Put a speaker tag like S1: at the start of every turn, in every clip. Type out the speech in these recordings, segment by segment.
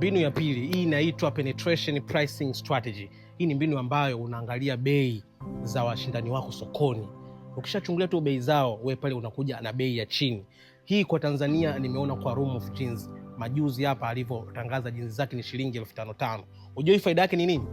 S1: Mbinu ya pili, hii inaitwa penetration pricing strategy. Hii ni mbinu ambayo unaangalia bei za washindani wako sokoni. Ukishachungulia tu bei zao, wewe pale unakuja na bei ya chini. Hii kwa Tanzania nimeona kwa Room of Jeans majuzi hapa alivyotangaza jeans zake ni shilingi 5,500. Unajua faida yake ni nini?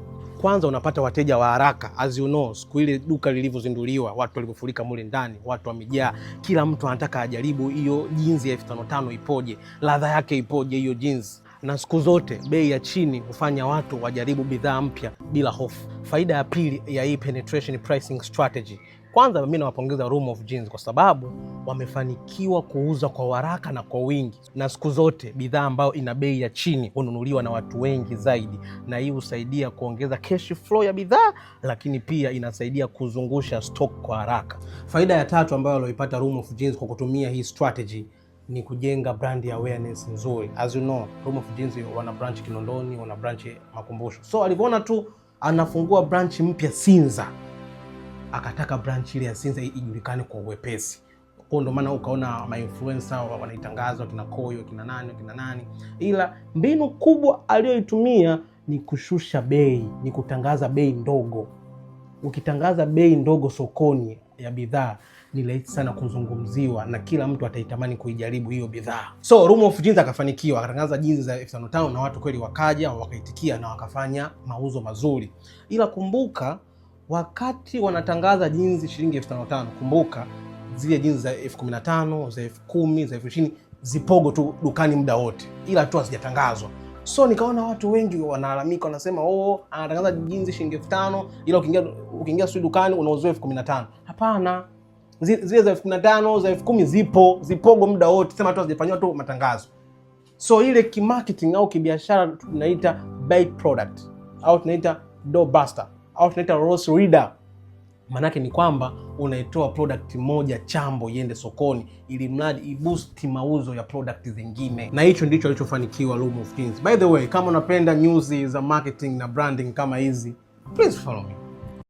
S1: Kwanza unapata wateja wa haraka. As you know, siku ile duka lilivyozinduliwa, watu walivyofurika mule ndani, watu wamejaa, kila mtu anataka ajaribu hiyo jeans ya 5,500 ipoje, ladha yake ipoje hiyo jeans. Na siku zote bei ya chini hufanya watu wajaribu bidhaa mpya bila hofu. Faida ya pili ya hii penetration pricing strategy, kwanza mimi nawapongeza Room of Jeans kwa sababu wamefanikiwa kuuza kwa haraka na kwa wingi, na siku zote bidhaa ambayo ina bei ya chini hununuliwa na watu wengi zaidi, na hii husaidia kuongeza cash flow ya bidhaa, lakini pia inasaidia kuzungusha stock kwa haraka. Faida ya tatu ambayo walioipata Room of Jeans kwa kutumia hii strategy ni kujenga brand awareness nzuri. As you know, Room of Jeans wana branch Kinondoni, wana branch Makumbusho. So alivyoona tu anafungua branch mpya Sinza, akataka branch ile ya Sinza ijulikane kwa uwepesi. Kwa ndo maana ukaona ma-influencer wanaitangaza kina Koyo, kina nani. Ila mbinu kubwa aliyoitumia ni kushusha bei, ni kutangaza bei ndogo. Ukitangaza bei ndogo sokoni ya bidhaa ni rahisi sana kuzungumziwa na kila mtu ataitamani kuijaribu hiyo bidhaa. So Room of Jeans akafanikiwa, akatangaza jeans za 5,500 na watu kweli wakaja, wakaitikia na wakafanya mauzo mazuri. Ila kumbuka, wakati wanatangaza jeans shilingi 5,500, kumbuka zile jeans za 15,000, za 10,000, za 20,000 zipogo tu dukani muda wote, ila tu hazijatangazwa. So nikaona watu wengi wanalalamika, wanasema anatangaza jeans shilingi 5,000 ila ukiingia sio dukani unauziwa 15,000. Hapana, zile za 15,000 za 10,000 zipogo muda wote, sema tu hazijafanywa tu matangazo. So ile kimarketing au kibiashara tunaita buy product, au tunaita doorbuster, au tunaita loss leader. Manake ni kwamba unaitoa product moja chambo iende sokoni ili mradi iboost mauzo ya product zingine, na hicho ndicho alichofanikiwa Room of Jeans. By the way, kama unapenda news za marketing na branding kama hizi, please follow me.